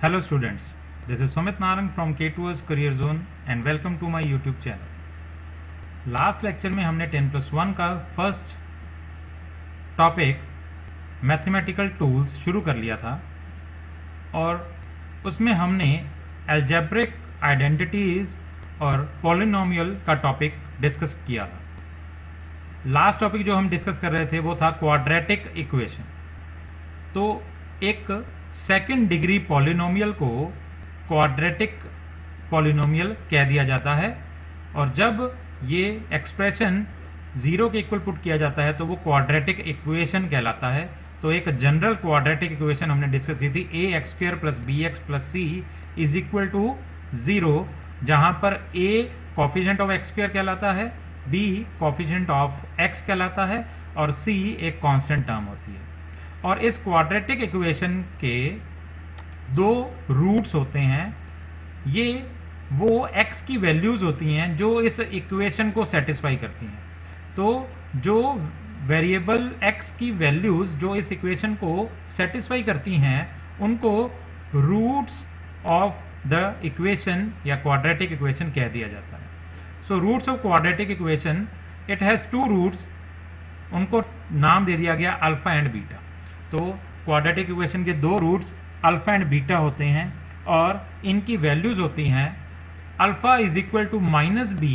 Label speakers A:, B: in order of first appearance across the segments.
A: Hello students, this is Sumit Narang from K2S Career Zone and welcome to my YouTube channel. Last lecture में हमने 10+1 का first topic mathematical tools शुरू कर लिया था और उसमें हमने अलजेब्रिक आइडेंटिटीज और पॉलिनोमियल का टॉपिक डिस्कस किया था। लास्ट टॉपिक जो हम डिस्कस कर रहे थे वो था क्वाड्रेटिक इक्वेशन। तो एक सेकंड डिग्री पॉलिनोमियल को क्वाड्रेटिक पॉलिनोमियल कह दिया जाता है और जब ये एक्सप्रेशन जीरो के इक्वल पुट किया जाता है तो वो क्वाड्रेटिक इक्वेशन कहलाता है। तो एक जनरल क्वाड्रेटिक इक्वेशन हमने डिस्कस की थी ax² + bx + c is equal to 0, जहां पर a कोफिशिएंट ऑफ x² कहलाता है, b कोफिशिएंट ऑफ x कहलाता है और c एक कांस्टेंट टर्म होती है। और इस क्वाड्रेटिक इक्वेशन के दो रूट्स होते हैं। ये वो x की वैल्यूज होती हैं जो इस इक्वेशन को सेटिस्फाई करती हैं। तो जो वेरिएबल x की वैल्यूज जो इस इक्वेशन को सेटिस्फाई करती हैं उनको रूट्स ऑफ द इक्वेशन या क्वाड्रेटिक इक्वेशन कह दिया जाता है। So roots of quadratic equation, it has two roots, उनको नाम दे दिया गया अल्फा एंड बीटा। तो क्वाड्रेटिक इक्वेशन के दो रूट्स अल्फा एंड बीटा होते हैं और इनकी वैल्यूज होती हैं alpha is equal to -b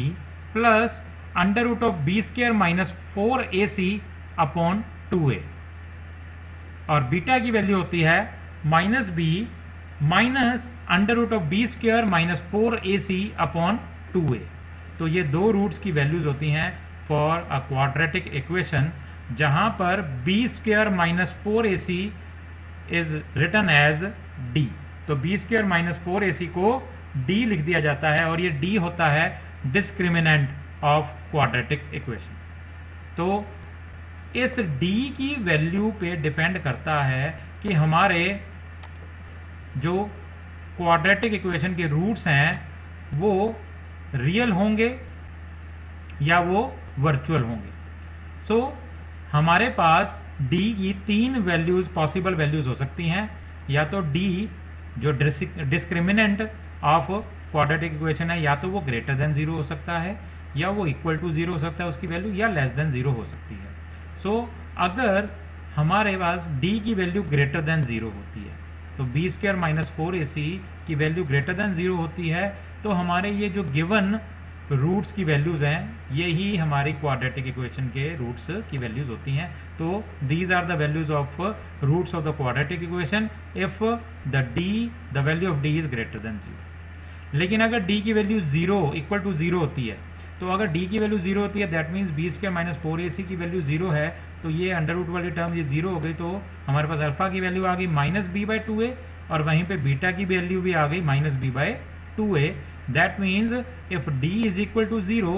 A: plus √b² - 4ac upon 2a और बीटा की वैल्यू होती है -b minus √b² - 4ac upon 2a। तो ये दो रूट्स की वैल्यूज होती हैं फॉर अ क्वाड्रेटिक इक्वेशन, जहां पर b² - 4ac is written as d। तो b² - 4ac को d लिख दिया जाता है और ये d होता है डिस्क्रिमिनेंट ऑफ क्वाड्रेटिक इक्वेशन। तो इस d की वैल्यू पे डिपेंड करता है कि हमारे जो क्वाड्रेटिक इक्वेशन के रूट्स हैं वो रियल होंगे या वो वर्चुअल होंगे। सो हमारे पास d की तीन वैल्यूज, पॉसिबल वैल्यूज हो सकती हैं। या तो d जो डिस्क्रिमिनेंट ऑफ क्वाड्रेटिक इक्वेशन है, या तो वो ग्रेटर देन 0 हो सकता है, या वो इक्वल टू 0 हो सकता है उसकी वैल्यू, या लेस देन 0 हो सकती है। सो अगर हमारे पास d की वैल्यू ग्रेटर देन 0 होती है तो b² - 4ac की वैल्यू ग्रेटर देन 0 होती है, तो हमारे ये जो गिवन रूट्स की वैल्यूज हैं यही हमारी क्वाड्रेटिक इक्वेशन के रूट्स की वैल्यूज होती हैं। तो these are the values of roots of the quadratic equation if the value of d is greater than 0। लेकिन अगर d की वैल्यू 0 इक्वल टू 0 होती है, तो अगर d की वैल्यू 0 होती है दैट मीन्स b² - 4ac की वैल्यू 0 है, तो ये अंडर रूट वाली टर्म ये 0 हो गई। तो हमारे पास अल्फा की वैल्यू आ गई -b/2a और वहीं पे बीटा की वैल्यू भी आ गई -b/2a। That means if d is equal to 0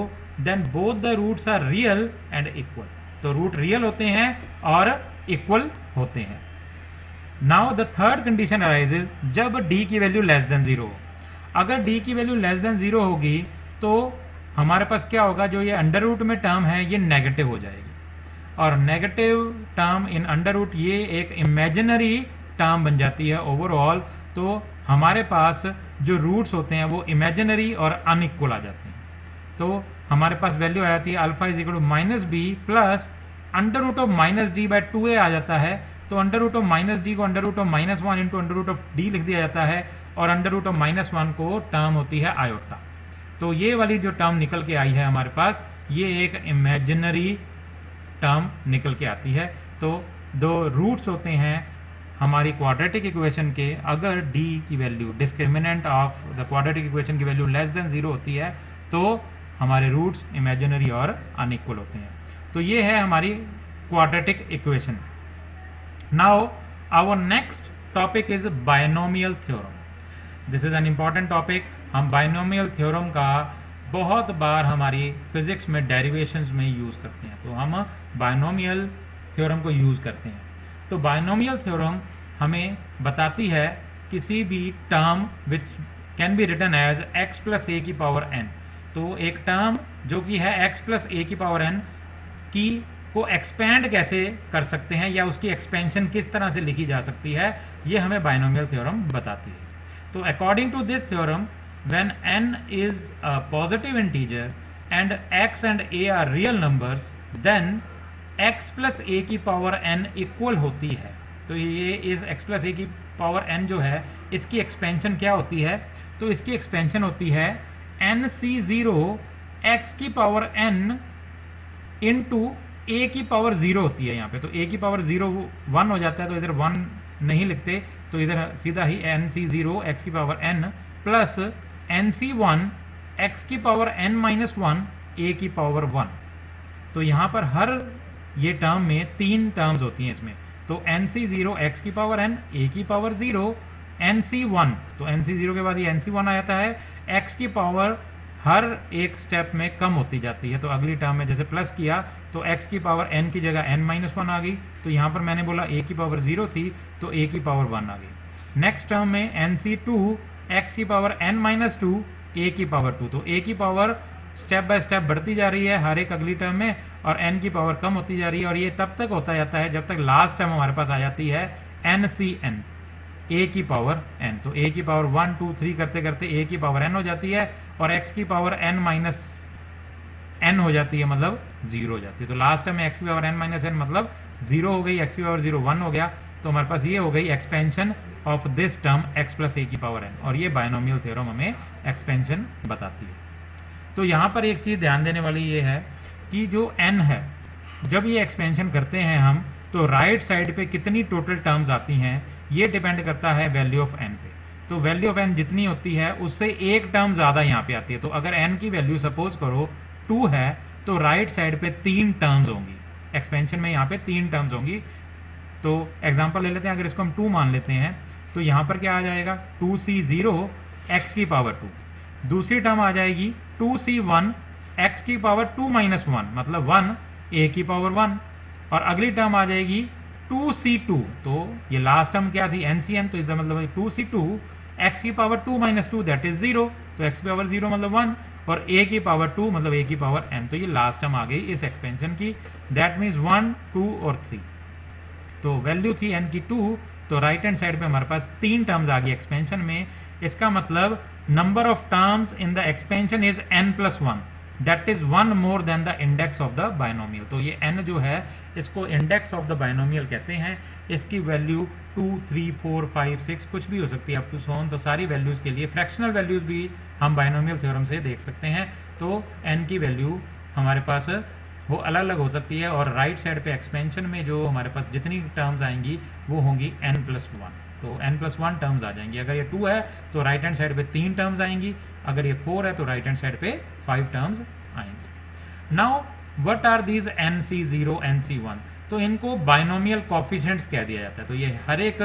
A: then both the roots are real and equal। तो रूट रियल होते हैं और इक्वल होते हैं। Now the third condition arises जब d की वैल्यू लेस देन 0 हो। अगर d की वैल्यू लेस देन 0 होगी तो हमारे पास क्या होगा, जो ये अंडर रूट में टर्म है ये नेगेटिव हो जाएगी और negative term in under root ये एक इमेजिनरी टर्म बन जाती है ओवरऑल। तो हमारे पास जो रूट्स होते हैं वो इमेजिनरी और अनइक्वल आ जाते हैं। तो हमारे पास वैल्यू आ जाती है alpha is equal to -b plus √-d/2a आ जाता है। तो √-d को -1 इंटू √d लिख दिया जाता है और √-1 को टर्म होती है आयोटा। तो ये वाली जो टर्म निकल के आई है हमारे पास, ये एक इमेजिनरी टर्म निकल के आती है। तो दो रूट्स होते हैं हमारी क्वाड्रेटिक इक्वेशन के। अगर d की value, discriminant of the quadratic equation की वैल्यू लेस देन 0 होती है तो हमारे रूट्स इमेजिनरी और अनइक्वल होते हैं। तो ये है हमारी quadratic equation. Now our next topic is binomial theorem. This is an important topic. हम बायनोमियल थ्योरम का बहुत बार हमारी फिजिक्स में डेरिवेशंस में यूज करते हैं, तो हम बायनोमियल थ्योरम को यूज करते हैं। तो बायनोमियल थ्योरम हमें बताती है किसी भी term which can be written as x + a⁴n। तो एक टर्म जो कि है x + a⁴n की को एक्सपेंड कैसे कर सकते हैं या उसकी एक्सपेंशन किस तरह से लिखी जा सकती है, ये हमें बायनोमियल थ्योरम बताती है। तो according to this theorem when n is a positive integer and x and a are real numbers then x plus a की पावर n इक्वल होती है। तो ये इस x प्लस a की पावर n जो है इसकी एक्सपेंशन क्या होती है, तो इसकी एक्सपेंशन होती है nc0 x की पावर n इंटू a की पावर 0 होती है यहाँ पे। तो a की पावर 0 1 हो जाता है, तो इधर 1 नहीं लिखते, तो इधर सीधा ही nc0 x की power n plus nc1 x की पावर n माइनस 1 a की पावर 1। तो यहाँ पर हर ये टर्म में 3 टर्म्स होती हैं इसमें। तो nc0 x की पावर n, a की पावर 0, nc1, तो nc0 के बाद ये nc1 आ जाता है, x की पावर हर एक स्टेप में कम होती जाती है। तो अगली टर्म में जैसे प्लस किया तो x की पावर n की जगह n माइनस 1 आ गई। तो यहाँ पर मैंने बोला a की पावर 0 थी तो a की पावर 1 आ गई। नेक्स्ट टर्म में nc2 x की पावर n माइनस 2 a की पावर 2। तो a की पावर स्टेप बाय स्टेप बढ़ती जा रही है हर एक अगली टर्म में और n की पावर कम होती जा रही है, और ये तब तक होता जाता है जब तक लास्ट टर्म हमारे पास आ जाती है ncn a की पावर n। तो a की पावर 1 2 3 करते करते a की पावर n हो जाती है और x की पावर n माइनस n हो जाती है, मतलब 0 हो जाती है। तो लास्ट टर्म में x की पावर n माइनस n मतलब 0 हो गई, x की पावर 0 1 हो गया। तो हमारे पास ये हो गई expansion of this term x plus a की पावर n, और ये बायनोमियल थ्योरम हमें एक्सपेंशन बताती है। तो यहाँ पर एक चीज़ ध्यान देने वाली ये है कि जो n है जब ये एक्सपेंशन करते हैं हम तो राइट साइड पे कितनी टोटल टर्म्स आती हैं ये डिपेंड करता है वैल्यू ऑफ n पे। तो वैल्यू ऑफ n जितनी होती है उससे एक टर्म ज़्यादा यहाँ पे आती है। तो अगर n की वैल्यू सपोज करो 2 है तो राइट साइड पे 3 टर्म्स होंगी, एक्सपेंशन में यहाँ पे 3 टर्म्स होंगी। तो एग्जांपल ले लेते हैं, अगर इसको हम 2 मान लेते हैं तो यहाँ पर क्या आ जाएगा 2c0 x की पावर 2। दूसरी टर्म आ जाएगी 2c1 x की पावर 2 माइनस 1 मतलब 1 a की पावर 1, और अगली टर्म आ जाएगी 2c2। तो ये लास्ट टर्म क्या थी ncn, तो इसका मतलब 2c2 x की पावर 2 माइनस 2 दैट इज 0। तो x की पावर 0 मतलब 1 और a की पावर 2 मतलब a की पावर n। तो ये लास्ट टर्म आ गई इस एक्सपेंशन की, दैट मीन्स 1 2 और 3। तो वैल्यू थी n की 2, तो राइट हैंड साइड पे हमारे पास 3 टर्म्स आ गई एक्सपेंशन में। इसका मतलब number of terms in the expansion is n plus 1, that is 1 more than the index of the binomial. तो ये n जो है इसको इंडेक्स ऑफ द बायनोमियल कहते हैं। इसकी वैल्यू 2 3 4 5 6 कुछ भी हो सकती है अप टू सो ऑन। तो सारी वैल्यूज के लिए फ्रैक्शनल वैल्यूज भी हम बायनोमियल थ्योरम से देख सकते हैं। तो n की वैल्यू हमारे पास वो अलग अलग हो सकती है, और राइट साइड पे एक्सपेंशन में जो हमारे पास जितनी टर्म्स आएंगी वो होंगी n प्लस 1। तो n प्लस 1 टर्म्स आ जाएंगी। अगर ये 2 है तो राइट हैंड साइड पे 3 टर्म्स आएंगी, अगर ये 4 है तो राइट हैंड साइड पे 5 टर्म्स आएंगी। Now what are these nc0 nc1? तो इनको बायनोमियल कोफिशिएंट्स कह दिया जाता है। तो ये हर एक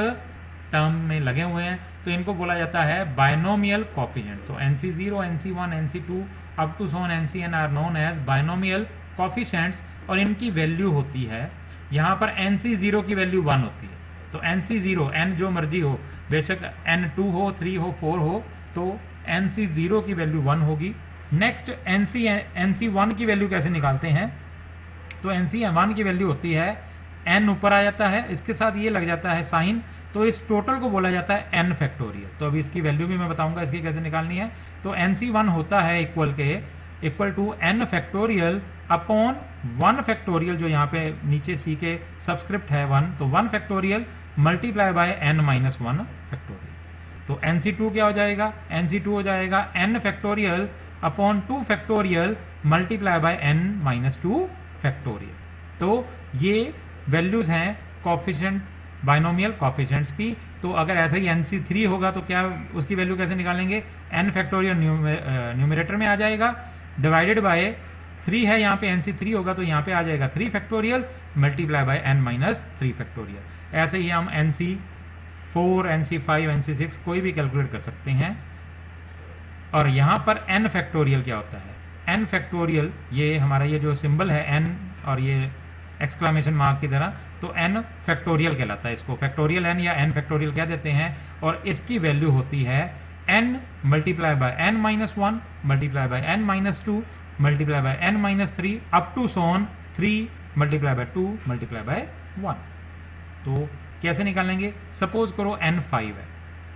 A: टर्म में लगे हुए हैं तो इनको बोला जाता है बायनोमियल कोफिशिएंट। तो nc0 nc1 nc2 up to so on ncn are known as binomial coefficients, और इनकी वैल्यू होती है यहाँ पर nc0 की वैल्यू 1 होती है। तो nc0 n जो मर्जी हो, बेशक n2 हो 3 हो 4 हो, तो nc0 की वैल्यू 1 होगी। नेक्स्ट nc1 की वैल्यू कैसे निकालते हैं? तो nc1 की वैल्यू होती है n ऊपर आ जाता है, इसके साथ ये लग जाता है साइन, तो इस टोटल को बोला जाता है n फैक्टोरियल। तो अभी इसकी वैल्यू भी मैं बताऊंगा इसकी कैसे निकालनी है। तो nc1 होता है equal to n factorial upon 1 factorial, जो यहाँ पे नीचे c के सबस्क्रिप्ट है 1, तो 1 factorial multiply by n minus 1 factorial. तो nc2 क्या हो जाएगा? nc2 हो जाएगा n factorial upon 2 factorial multiply by n minus 2 factorial. तो ये वैल्यूज हैं कोफिशिएंट बायनोमियल कोफिशिएंट्स की। तो अगर ऐसा ही nc3 होगा तो क्या उसकी वैल्यू कैसे निकालेंगे? n फैक्टोरियल न्यूमरेटर में आ जाएगा, डिवाइडेड बाय 3 है यहाँ पे, nc3 होगा तो यहाँ पे आ जाएगा 3 factorial multiply by n minus 3 factorial. ऐसे ही हम nc4 nc5 nc6 कोई भी कैलकुलेट कर सकते हैं। और यहाँ पर n फैक्टोरियल क्या होता है? n फैक्टोरियल ये हमारा ये जो सिंबल है n और ये एक्सक्लामेशन मार्क की तरह, तो n फैक्टोरियल कहलाता है। इसको फैक्टोरियल n या n फैक्टोरियल कह देते हैं, और इसकी वैल्यू होती है n multiply by n minus 1 multiply by n minus 2 multiply by n minus 3 up to so on 3 multiply by 2 multiply by 1। तो कैसे निकालेंगे? सपोज करो n 5 है,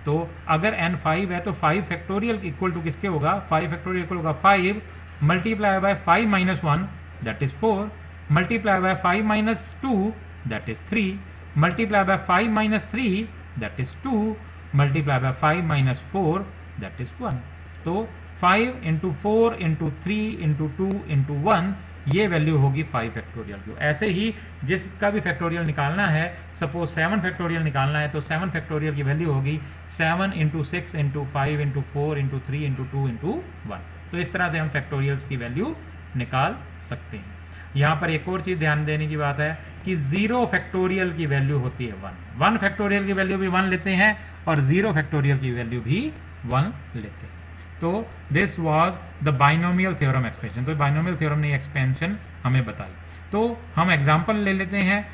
A: तो अगर n 5 है तो 5 फैक्टोरियल इक्वल टू किसके होगा, 5 फैक्टोरियल इक्वल होगा 5 multiply by 5 minus 1 that is 4 multiply by 5 minus 2 that is 3 multiply bye 5 minus 3 that is 2 multiply bye 5 minus 4 that is 1। तो 5 इंटू 4 इंटू 3 इंटू 2 इंटू 1 ये वैल्यू होगी 5 factorial की। ऐसे ही जिसका भी फैक्टोरियल निकालना है, सपोज 7 फैक्टोरियल निकालना है तो 7 फैक्टोरियल की वैल्यू होगी 7 into 6 into 5 into 4 into 3 into 2 into 1। तो इस तरह से हम फैक्टोरियल्स की वैल्यू निकाल सकते हैं। यहाँ पर एक और चीज़ ध्यान देने की बात है कि 0 फैक्टोरियल की वैल्यू होती है 1। 1 फैक्टोरियल की वैल्यू भी 1 लेते हैं और 0 फैक्टोरियल की वैल्यू भी 1 लेते हैं। तो this was the binomial theorem expansion. तो बाइनोमियल थ्योरम ने एक्सपेंशन हमें बताई। तो हम एग्जांपल ले लेते हैं।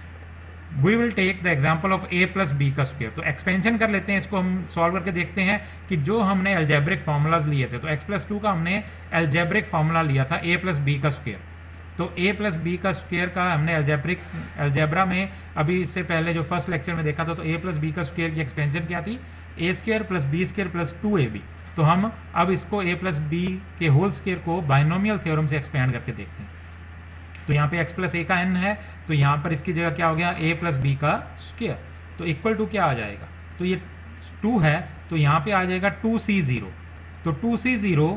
A: We will take the example of a plus B का स्क्वायर। तो एक्सपेंशन कर लेते हैं, इसको हम सॉल्व करके देखते हैं कि जो हमने एल्जेब्रिक फार्मूलाज लिए थे, तो x प्लस 2 का हमने एल्जेब्रिक फार्मूला लिया था a प्लस बी का स्क्वायर। तो a प्लस बी का स्क्वायर का हमने एल्जेब्रा में अभी इससे पहले जो फर्स्ट लेक्चर में देखा था, तो a प्लस बी का स्क्वायर की एक्सपेंशन क्या थी, a square plus B square plus 2ab। तो हम अब इसको a प्लस बी के होल स्क्वायर को बाइनोमियल थ्योरम से एक्सपेंड करके देखते हैं। तो यहाँ पे x प्लस a का n है, तो यहाँ पर इसकी जगह क्या हो गया, a प्लस बी का स्क्वायर। तो इक्वल टू क्या आ जाएगा, तो ये 2 है तो यहाँ पे आ जाएगा 2c0। तो 2c0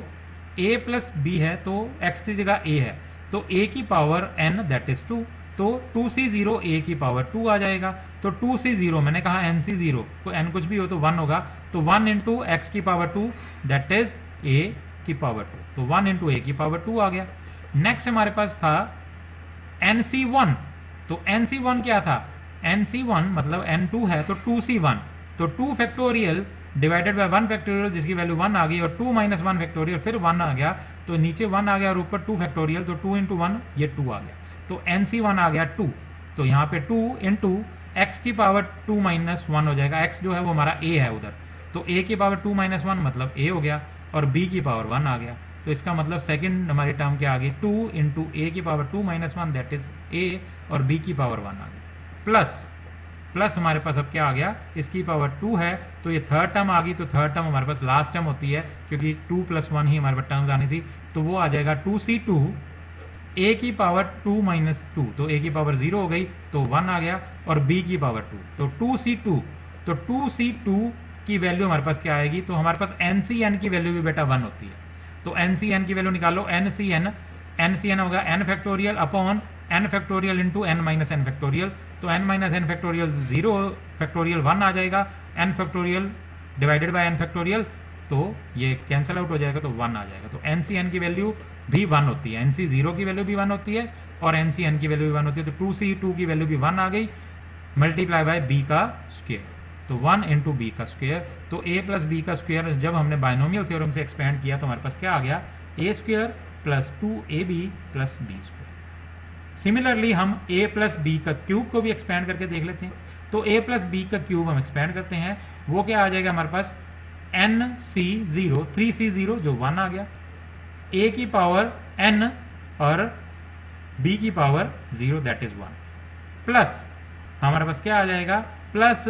A: a प्लस बी है तो x की जगह a है, तो a की पावर n दैट इज 2। तो 2c0 a की पावर 2 आ जाएगा। तो 2c0 मैंने कहा nc0 को n कुछ भी हो तो 1 होगा, तो 1 इंटू एक्स की पावर 2 दैट इज a की पावर 2। तो 1 इंटू a की पावर 2 आ गया। नेक्स्ट हमारे पास था nc1। तो nc1 क्या था, nc1 मतलब n2 है तो 2c1। तो 2 फैक्टोरियल डिवाइडेड बाय 1 फैक्टोरियल जिसकी वैल्यू 1 आ गई, और 2 माइनस 1 फैक्टोरियल फिर 1 आ गया, तो नीचे 1 आ गया और ऊपर 2 फैक्टोरियल, तो 2 इंटू 1 ये 2 आ गया। तो nc1 आ गया 2। तो यहाँ पे 2 इंटू एक्स की पावर 2 माइनस 1 हो जाएगा। x जो है वो हमारा a है उधर, तो a की पावर 2 माइनस 1 मतलब a हो गया, और b की पावर 1 आ गया। तो इसका मतलब सेकंड हमारी टर्म क्या आ गई, 2 इंटू a की power 2 minus 1 that is a, और b की पावर 1 आ गई। प्लस हमारे पास अब क्या आ गया, इसकी पावर 2 है तो ये थर्ड टर्म आ गई। तो थर्ड टर्म हमारे पास लास्ट टर्म होती है, क्योंकि 2 प्लस 1 ही हमारे पास टर्म्स आनी थी, तो वो आ जाएगा 2c2 a की पावर 2 माइनस 2। तो a की पावर 0 हो गई तो 1 आ गया, और b की पावर 2 तो 2c2। तो 2c2 की वैल्यू हमारे पास क्या आएगी, तो हमारे पास ncn की वैल्यू भी बेटा 1 होती है। तो ncn की वैल्यू निकालो, ncn होगा n factorial upon n factorial into n minus n factorial. तो n minus n factorial 0 factorial 1 आ जाएगा, n factorial divided by n factorial, तो ये कैंसिल आउट हो जाएगा तो 1 आ जाएगा। तो ncn की वैल्यू भी 1 होती है, nc0 की वैल्यू भी 1 होती है और ncn की वैल्यू भी 1 होती है। तो 2c2 की वैल्यू भी 1 आ गई, मल्टीप्लाई बाय b का स्क्वायर, तो 1 इंटू बी का स्क्वायर। तो a प्लस बी का स्क्वायर जब हमने बाइनोमियल थ्योरम से एक्सपेंड किया तो हमारे पास क्या आ गया, a square plus 2ab plus b square. Similarly हम a प्लस बी का क्यूब को भी एक्सपेंड करके देख लेते हैं। तो a प्लस बी का क्यूब हम एक्सपेंड करते हैं, वो क्या आ जाएगा हमारे पास, nc0 3c0 जो 1 आ गया, a की पावर n और b की पावर 0 दैट इज 1, प्लस हमारे पास क्या आ जाएगा, प्लस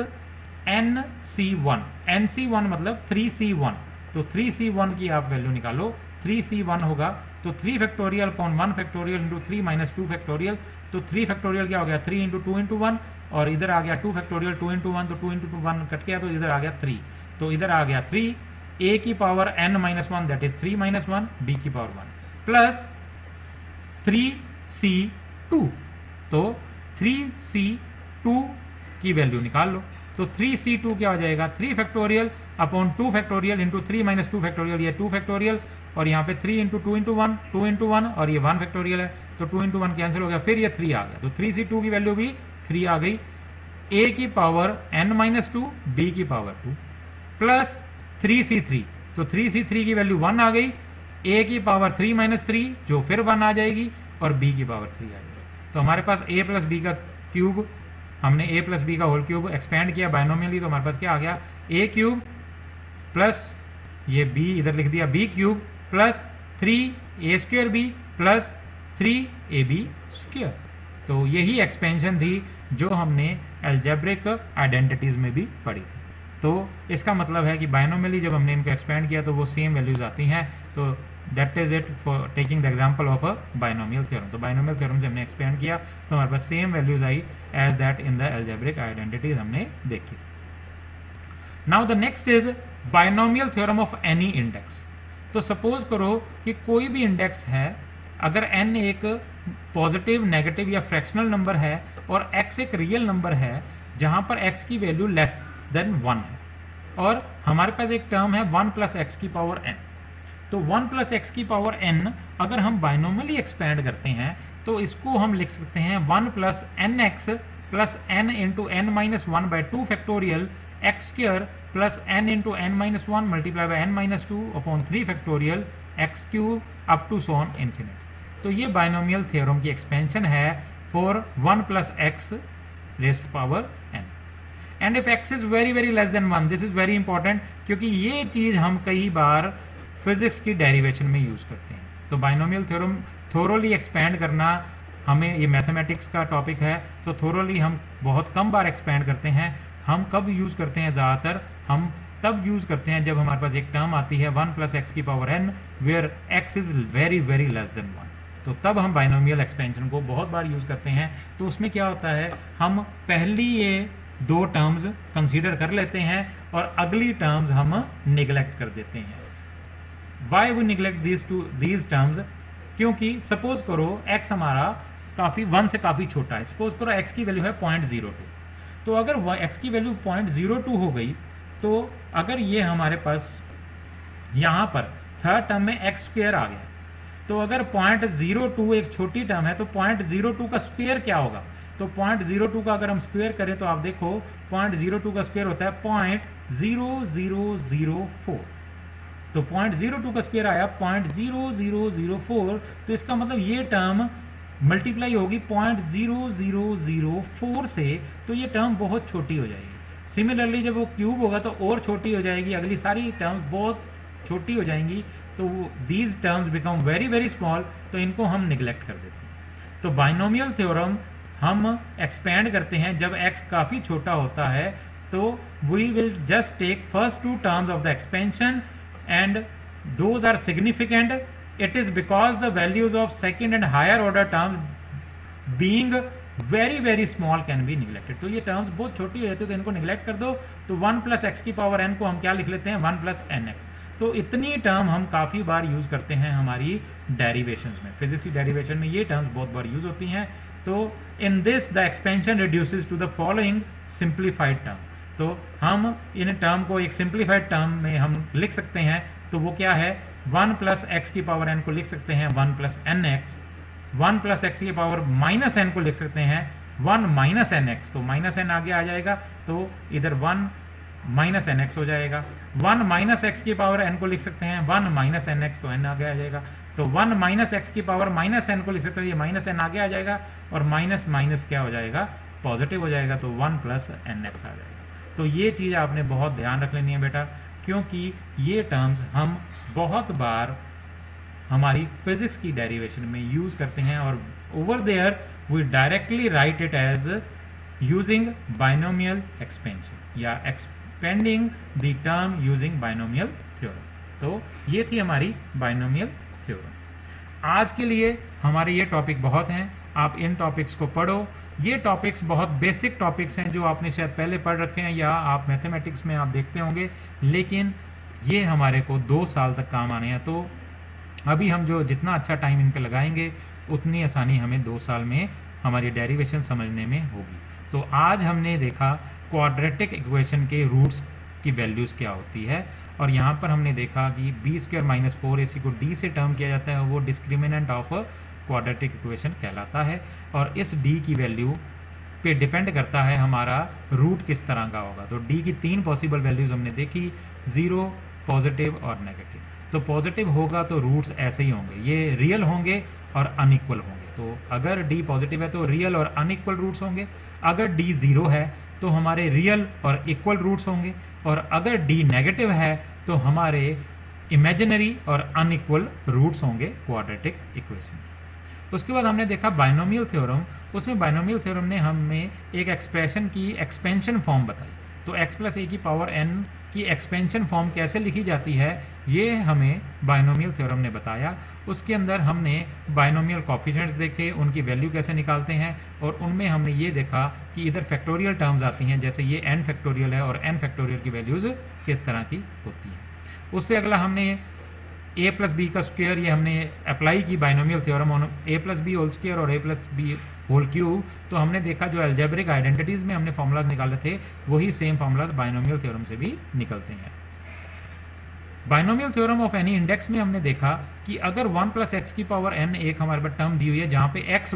A: nc1 मतलब 3c1। तो 3c1 की आप वैल्यू निकालो, 3c1 होगा तो 3 factorial upon 1 factorial into 3 minus 2 factorial. तो 3 फैक्टोरियल क्या हो गया, 3 इंटू 2 इंटू 1, और इधर आ गया 2 फैक्टोरियल 2 इंटू 1, तो 2 इंटू 1 कट गया तो इधर आ गया 3। तो इधर आ गया 3, a की power n minus 1 that is 3 minus 1, b की पावर 1 प्लस 3c2। तो 3c2 की वैल्यू निकाल लो, तो 3c2 क्या हो जाएगा, 3 factorial upon 2 factorial into 3 minus 2 factorial, ये 2 फैक्टोरियल, और यहाँ पे 3 इंटू 2 इंटू 1 2 इंटू 1, और ये 1 फैक्टोरियल है तो 2 इंटू 1 कैंसिल हो गया, फिर ये 3 आ गया। तो 3c2 की वैल्यू भी 3 आ गई, a की पावर n माइनस 2 b की पावर 2 प्लस 3c3। तो 3c3 की वैल्यू 1 आ गई, a की पावर 3 माइनस 3 जो फिर 1 आ जाएगी, और b की पावर 3 आ जाएगी। तो हमारे पास a प्लस बी का क्यूब, हमने a प्लस बी का होल क्यूब एक्सपेंड किया बाइनोमियली, तो हमारे पास क्या आ गया, a क्यूब प्लस ये b इधर लिख दिया b cube plus 3a square b plus 3ab square. तो यही एक्सपेंशन थी जो हमने एल्जेब्रिक आइडेंटिटीज में भी पढ़ी थी। तो इसका मतलब है कि बाइनोमियली जब हमने इनको एक्सपेंड किया तो वो सेम वैल्यूज आती हैं। तो that is it for taking the example of a binomial theorem. तो बाइनोमियल थ्योरम से हमने एक्सपेंड किया तो हमारे पास सेम वैल्यूज आई as that in the algebraic identities हमने देखी। Now the next is binomial theorem of any index. तो सपोज करो कि कोई भी इंडेक्स है, अगर n एक पॉजिटिव, नेगेटिव या फ्रैक्शनल नंबर है और x एक रियल नंबर है जहां पर x की वैल्यू लेस देन 1 है, और हमारे पास एक टर्म है 1 प्लस एक्स की पावर n। तो 1 प्लस एक्स की पावर n अगर हम बाइनोमियली एक्सपेंड करते हैं तो इसको हम लिख सकते हैं 1 plus N X plus N into N minus one by 2 factorial X square plus N into N minus one multiply by N minus 2 upon 3 factorial X cube up to so on infinite. तो ये binomial theorem की expansion है for 1 plus X raised to power n। And if x is very very less than 1, this is very important क्योंकि ये चीज हम कई बार physics की डेरिवेशन में यूज करते हैं। तो बाइनोमियल थ्योरम थोरोली एक्सपेंड करना, हमें ये मैथमेटिक्स का टॉपिक है तो थोरोली हम बहुत कम बार एक्सपेंड करते हैं। हम कब यूज करते हैं? ज़्यादातर हम तब यूज करते हैं जब हमारे पास एक टर्म आती है 1 प्लस एक्स की power n where x is very very less than 1, तो तब हम बाइनोमियल एक्सपेंशन को बहुत बार यूज करते हैं। तो उसमें क्या होता है, हम पहली ये दो टर्म्स कंसीडर कर लेते हैं और अगली टर्म्स हम निगलेक्ट कर देते हैं। Why we neglect these terms? क्योंकि सपोज करो x हमारा काफ़ी 1 से काफ़ी छोटा है। सपोज करो x की वैल्यू है 0.02, तो अगर x की वैल्यू 0.02 हो गई तो अगर ये हमारे पास यहाँ पर थर्ड टर्म में एक्स स्क्वायर आ गया, तो अगर 0.02 एक छोटी टर्म है तो 0.02 का स्क्वायर क्या होगा? तो 0.02 का अगर हम स्क्वायर करें तो आप देखो 0.02 का स्क्वायर होता है 0.0004। तो 0.02 का स्क्वायर आया 0.0004, तो इसका मतलब ये टर्म मल्टीप्लाई होगी 0.0004 से, तो ये टर्म बहुत छोटी हो जाएगी। सिमिलरली जब वो क्यूब होगा तो और छोटी हो जाएगी, अगली सारी टर्म्स बहुत छोटी हो जाएंगी, तो these terms become very very small, तो इनको हम निगलेक्ट कर देते हैं। तो बाइनोमियल थ्योरम हम एक्सपेंड करते हैं जब x काफ़ी छोटा होता है, तो we will just take first two terms of the expansion and those are significant. It is because the values of second and higher order terms being very very small can be neglected. तो ये terms बहुत छोटी हो जाती है तो इनको neglect कर दो। तो 1 प्लस एक्स की पावर n को हम क्या लिख लेते हैं? 1 प्लस एन एक्स। तो इतनी टर्म हम काफ़ी बार यूज करते हैं हमारी डेरिवेशंस में, फिजिक्स की डेरिवेशन में ये टर्म्स बहुत बार यूज होती हैं। तो in this the expansion reduces to the following simplified term. तो हम इन टर्म को एक सिंप्लीफाइड टर्म में हम लिख सकते हैं। तो वो क्या है? 1 प्लस एक्स की पावर n को लिख सकते हैं 1 plus N X. 1 plus X की पावर माइनस n को लिख सकते हैं 1 माइनस एन एक्स। तो माइनस n आगे आ जाएगा तो इधर 1 माइनस एन एक्स हो जाएगा। 1 माइनस एक्स की पावर n को लिख सकते हैं 1 माइनस एन एक्स, तो n आगे आ जाएगा। तो 1 माइनस एक्स की पावर माइनस n को लिख सकते हैं, ये माइनस n आगे आ जाएगा और माइनस माइनस क्या हो जाएगा? पॉजिटिव हो जाएगा, तो 1 प्लस एन एक्स आ जाएगा। तो ये चीज़ आपने बहुत ध्यान रख लेनी है बेटा, क्योंकि ये टर्म्स हम बहुत बार हमारी फिजिक्स की डेरिवेशन में यूज करते हैं और over there we directly write it as using binomial expansion या expanding the term using binomial theorem. तो ये थी हमारी बाइनोमियल थ्योरम। आज के लिए हमारे ये टॉपिक बहुत हैं, आप इन टॉपिक्स को पढ़ो। ये टॉपिक्स बहुत बेसिक टॉपिक्स हैं जो आपने शायद पहले पढ़ रखे हैं या आप मैथमेटिक्स में आप देखते होंगे, लेकिन ये हमारे को 2 साल तक काम आने हैं। तो अभी हम जो जितना अच्छा टाइम इन पे लगाएंगे उतनी आसानी हमें 2 साल में हमारी डेरिवेशन समझने में होगी। तो आज हमने देखा क्वाड्रेटिक इक्वेशन के रूट्स की वैल्यूज़ क्या होती है, और यहाँ पर हमने देखा कि बी स्क्वायर माइनस 4ac को d से टर्म किया जाता है, वो डिस्क्रिमिनेंट ऑफ क्वाड्रेटिक इक्वेशन कहलाता है। और इस d की वैल्यू पे डिपेंड करता है हमारा रूट किस तरह का होगा। तो d की 3 पॉसिबल वैल्यूज़ हमने देखी, 0, पॉजिटिव और नेगेटिव। तो पॉजिटिव होगा तो रूट्स ऐसे ही होंगे, ये रियल होंगे और अनइक्वल होंगे। तो अगर d पॉजिटिव है तो रियल और अनइक्वल रूट्स होंगे, अगर d 0 है तो हमारे रियल और इक्वल रूट्स होंगे, और अगर d नेगेटिव है तो हमारे इमेजिनरी और अनइक्वल रूट्स होंगे क्वाड्रेटिक इक्वेशन। उसके बाद हमने देखा बाइनोमियल थ्योरम। उसमें बाइनोमियल थ्योरम ने हमें एक एक्सप्रेशन की एक्सपेंशन फॉर्म बताई। तो x प्लस ए की पावर n की एक्सपेंशन फॉर्म कैसे लिखी जाती है ये हमें बाइनोमियल थ्योरम ने बताया। उसके अंदर हमने बाइनोमियल कोफिशिएंट्स देखे, उनकी वैल्यू कैसे निकालते हैं, और उनमें हमने ये देखा कि इधर फैक्टोरियल टर्म्स आती हैं, जैसे ये n फैक्टोरियल है और n फैक्टोरियल की वैल्यूज़ किस तरह की होती हैं। उससे अगला हमने a प्लस बी का स्क्वायर, ये हमने अप्लाई की binomial theorem on a plus B whole square और a plus B whole cube. तो हमने देखा जो अलजेब्रिक आइडेंटिटीज़ में हमने फॉर्मूलाज निकाले थे वही सेम फॉर्मूलाज बाइनोमियल थ्योरम से भी निकलते हैं। Binomial theorem of any index में हमने देखा कि अगर 1 प्लस एक्स की पावर n एक हमारे पास टर्म दी हुई है जहाँ पे x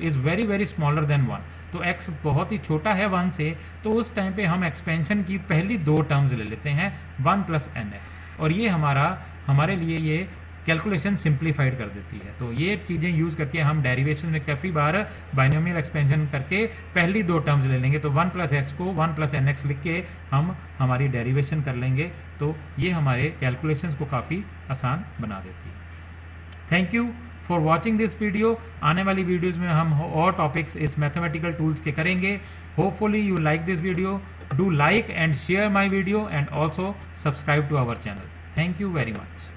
A: is very very smaller than 1, तो x बहुत ही छोटा है 1 से, तो उस टाइम पे हम एक्सपेंशन की पहली दो टर्म्स ले लेते हैं 1 प्लस nx, और ये हमारे लिए ये कैलकुलेशन सिंप्लीफाइड कर देती है। तो ये चीज़ें यूज़ करके हम डेरिवेशन में काफ़ी बार बाइनोमियल एक्सपेंशन करके पहली दो टर्म्स ले लेंगे, तो 1 प्लस एक्स को 1 प्लस एन एक्स लिख के हम हमारी डेरिवेशन कर लेंगे, तो ये हमारे कैलकुलेशंस को काफ़ी आसान बना देती है। Thank you for watching this video. आने वाली वीडियोज़ में हम और टॉपिक्स इस मैथमेटिकल टूल्स के करेंगे। Hopefully you like this video, do like and share my video and also subscribe to our channel. Thank you very much.